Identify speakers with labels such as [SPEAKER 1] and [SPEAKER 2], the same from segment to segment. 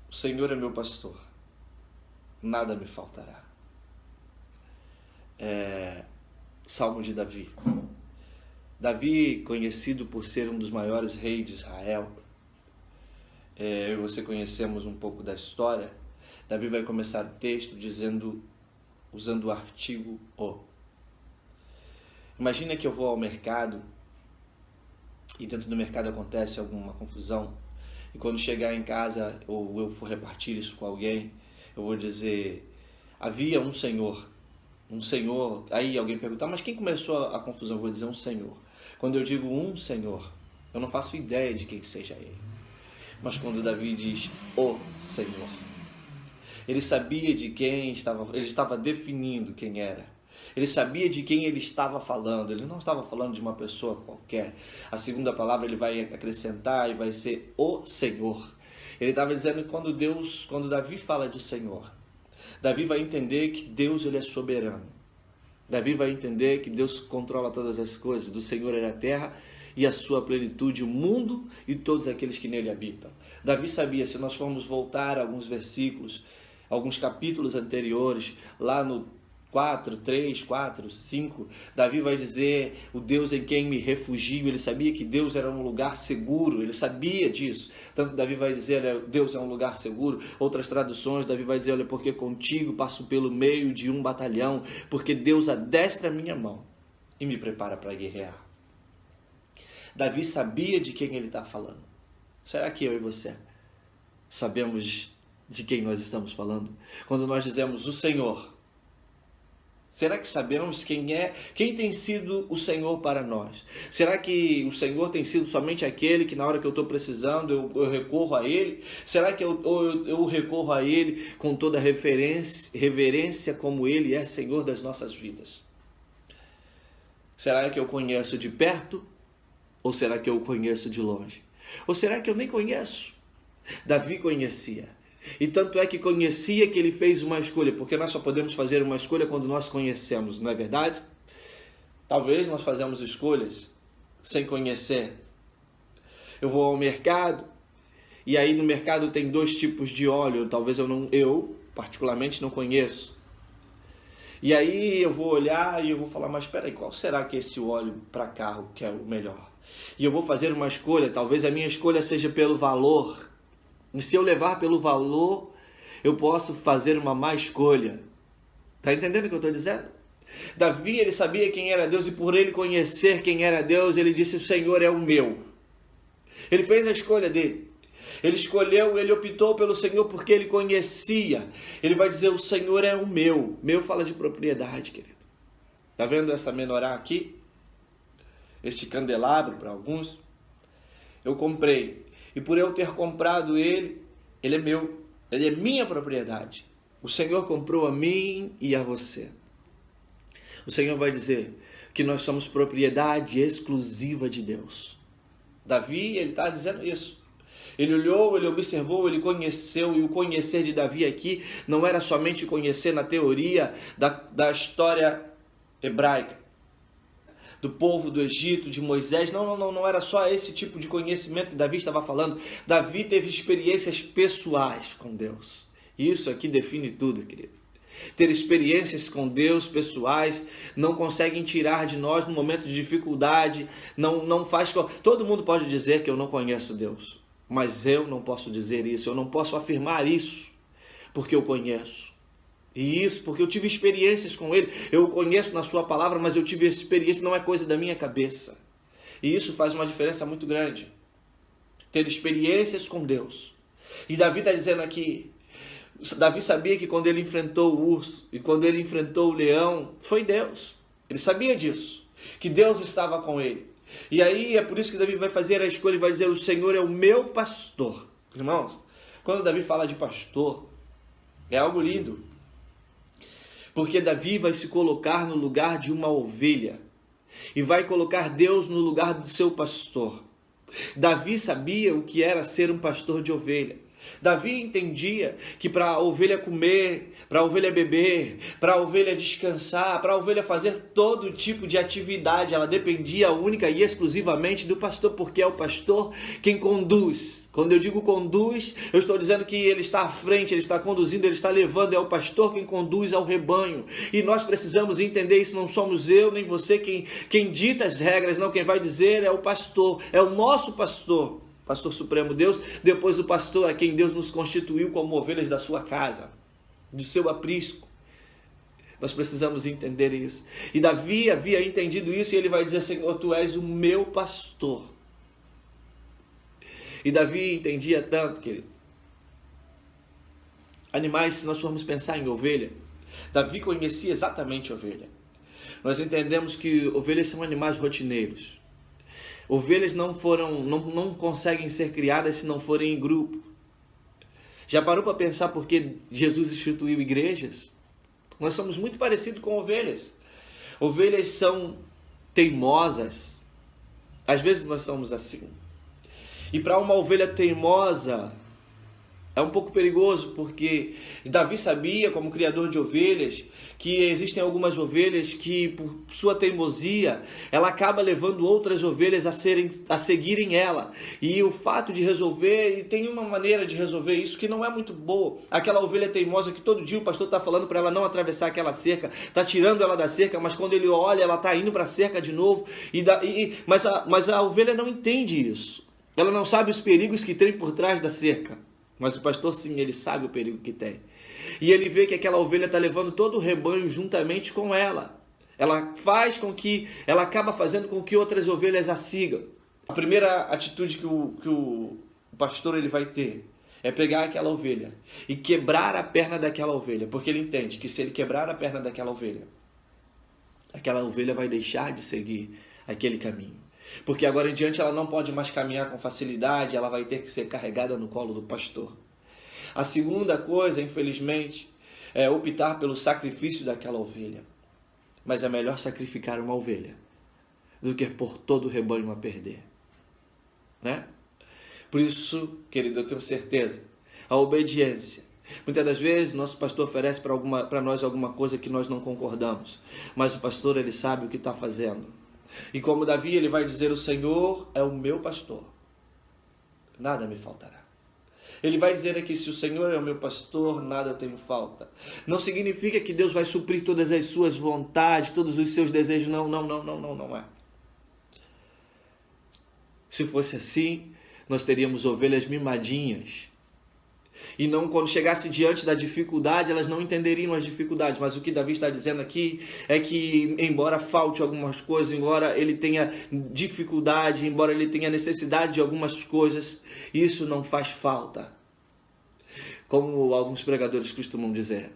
[SPEAKER 1] O Senhor é meu pastor, nada me faltará. Salmo de Davi. Davi, conhecido por ser um dos maiores reis de Israel, eu e você conhecemos um pouco da história. Davi vai começar o texto usando o artigo o. Imagina que eu vou ao mercado e dentro do mercado acontece alguma confusão, e quando chegar em casa ou eu for repartir isso com alguém, eu vou dizer: havia um senhor, aí alguém perguntar, mas quem começou a confusão? Eu vou dizer: um senhor. Quando eu digo um senhor, eu não faço ideia de quem seja ele. Mas quando Davi diz o Senhor, ele sabia de quem ele estava definindo quem era. Ele sabia de quem ele estava falando. Ele não estava falando de uma pessoa qualquer. A segunda palavra ele vai acrescentar e vai ser o Senhor. Ele estava dizendo que quando Davi fala de Senhor, Davi vai entender que Deus ele é soberano. Davi vai entender que Deus controla todas as coisas. Do Senhor é a terra e a sua plenitude, o mundo e todos aqueles que nele habitam. Davi sabia, se nós formos voltar a alguns versículos, alguns capítulos anteriores, lá no 4, 3, 4, 5, Davi vai dizer: o Deus em quem me refugio. Ele sabia que Deus era um lugar seguro, ele sabia disso. Tanto Davi vai dizer: Deus é um lugar seguro. Outras traduções, Davi vai dizer: olha, porque contigo passo pelo meio de um batalhão, porque Deus adestra a minha mão e me prepara para guerrear. Davi sabia de quem ele está falando. Será que eu e você sabemos de quem nós estamos falando? Quando nós dizemos o Senhor, será que sabemos quem tem sido o Senhor para nós? Será que o Senhor tem sido somente aquele que na hora que eu estou precisando eu recorro a Ele? Será que eu recorro a Ele com toda reverência como Ele é Senhor das nossas vidas? Será que eu conheço de perto? Ou será que eu o conheço de longe? Ou será que eu nem conheço? Davi conhecia. E tanto é que conhecia que ele fez uma escolha, porque nós só podemos fazer uma escolha quando nós conhecemos, não é verdade? Talvez nós fazemos escolhas sem conhecer. Eu vou ao mercado, e aí no mercado tem 2 tipos de óleo, talvez eu particularmente não conheço. E aí eu vou olhar e eu vou falar: mas espera aí, qual será que esse óleo para carro que é o melhor? E eu vou fazer uma escolha, talvez a minha escolha seja pelo valor. E se eu levar pelo valor, eu posso fazer uma má escolha. Está entendendo o que eu estou dizendo? Davi, ele sabia quem era Deus, e por ele conhecer quem era Deus, ele disse: o Senhor é o meu. Ele fez a escolha dele. Ele optou pelo Senhor porque ele conhecia. Ele vai dizer: o Senhor é o meu. Meu fala de propriedade, querido. Está vendo essa menorá aqui? Este candelabro para alguns? Eu comprei. E por eu ter comprado ele é meu. Ele é minha propriedade. O Senhor comprou a mim e a você. O Senhor vai dizer que nós somos propriedade exclusiva de Deus. Davi, ele está dizendo isso. Ele olhou, ele observou, ele conheceu, e o conhecer de Davi aqui não era somente conhecer na teoria da história hebraica, do povo do Egito, de Moisés. Não era só esse tipo de conhecimento que Davi estava falando. Davi teve experiências pessoais com Deus. E isso aqui define tudo, querido. Ter experiências com Deus pessoais não conseguem tirar de nós no momento de dificuldade. Não faz. Todo mundo pode dizer que eu não conheço Deus, mas eu não posso dizer isso, eu não posso afirmar isso, porque eu conheço. E isso porque eu tive experiências com Ele. Eu o conheço na sua palavra, mas eu tive experiência, não é coisa da minha cabeça. E isso faz uma diferença muito grande. Ter experiências com Deus. E Davi está dizendo aqui, Davi sabia que quando ele enfrentou o urso e quando ele enfrentou o leão, foi Deus. Ele sabia disso, que Deus estava com ele. E aí é por isso que Davi vai fazer a escolha e vai dizer: o Senhor é o meu pastor. Irmãos, quando Davi fala de pastor, é algo lindo. Porque Davi vai se colocar no lugar de uma ovelha e vai colocar Deus no lugar do seu pastor. Davi sabia o que era ser um pastor de ovelha. Davi entendia que para a ovelha comer, para a ovelha beber, para a ovelha descansar, para a ovelha fazer todo tipo de atividade, ela dependia única e exclusivamente do pastor, porque é o pastor quem conduz. Quando eu digo conduz, eu estou dizendo que ele está à frente, ele está conduzindo, ele está levando, é o pastor quem conduz ao rebanho. E nós precisamos entender isso, não somos eu nem você quem dita as regras, não, quem vai dizer é o pastor, é o nosso pastor. Pastor Supremo Deus, depois o pastor a quem Deus nos constituiu como ovelhas da sua casa, do seu aprisco. Nós precisamos entender isso. E Davi havia entendido isso e ele vai dizer: Senhor, tu és o meu pastor. E Davi entendia tanto, querido. Animais, se nós formos pensar em ovelha, Davi conhecia exatamente ovelha. Nós entendemos que ovelhas são animais rotineiros. Ovelhas não conseguem ser criadas se não forem em grupo. Já parou para pensar por que Jesus instituiu igrejas? Nós somos muito parecidos com ovelhas. Ovelhas são teimosas. Às vezes nós somos assim. E para uma ovelha teimosa é um pouco perigoso, porque Davi sabia, como criador de ovelhas, que existem algumas ovelhas que, por sua teimosia, ela acaba levando outras ovelhas a seguirem ela. E o fato de resolver, e tem uma maneira de resolver isso que não é muito boa. Aquela ovelha teimosa que todo dia o pastor está falando para ela não atravessar aquela cerca, está tirando ela da cerca, mas quando ele olha, ela está indo para a cerca de novo. Mas a ovelha não entende isso. Ela não sabe os perigos que tem por trás da cerca. Mas o pastor, sim, ele sabe o perigo que tem. E ele vê que aquela ovelha está levando todo o rebanho juntamente com ela. Ela acaba fazendo com que outras ovelhas a sigam. A primeira atitude que o pastor ele vai ter é pegar aquela ovelha e quebrar a perna daquela ovelha. Porque ele entende que se ele quebrar a perna daquela ovelha, aquela ovelha vai deixar de seguir aquele caminho. Porque agora em diante ela não pode mais caminhar com facilidade, ela vai ter que ser carregada no colo do pastor. A segunda coisa, infelizmente, é optar pelo sacrifício daquela ovelha. Mas é melhor sacrificar uma ovelha do que pôr todo o rebanho a perder. Né? Por isso, querido, eu tenho certeza, a obediência. Muitas das vezes nosso pastor oferece para nós alguma coisa que nós não concordamos. Mas o pastor, ele sabe o que está fazendo. E como Davi, ele vai dizer: o Senhor é o meu pastor, nada me faltará. Ele vai dizer aqui: se o Senhor é o meu pastor, nada eu tenho falta. Não significa que Deus vai suprir todas as suas vontades, todos os seus desejos. Não é. Se fosse assim, nós teríamos ovelhas mimadinhas. E não, quando chegasse diante da dificuldade, elas não entenderiam as dificuldades. Mas o que Davi está dizendo aqui é que, embora falte algumas coisas, embora ele tenha dificuldade, embora ele tenha necessidade de algumas coisas, isso não faz falta. Como alguns pregadores costumam dizer: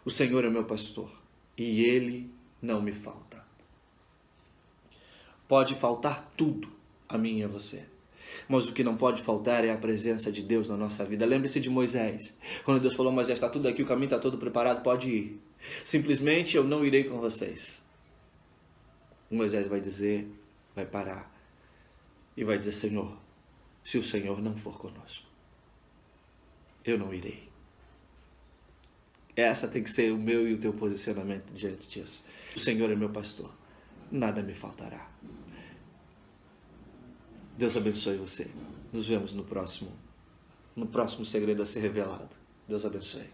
[SPEAKER 1] o Senhor é meu pastor e ele não me falta. Pode faltar tudo a mim e a você. Mas o que não pode faltar é a presença de Deus na nossa vida. Lembre-se de Moisés. Quando Deus falou: Moisés, está tudo aqui, o caminho está todo preparado, pode ir. Simplesmente eu não irei com vocês. Moisés vai dizer, vai parar e vai dizer: Senhor, se o Senhor não for conosco, eu não irei. Essa tem que ser o meu e o teu posicionamento diante disso. O Senhor é meu pastor, nada me faltará. Deus abençoe você. Nos vemos no próximo segredo a ser revelado. Deus abençoe.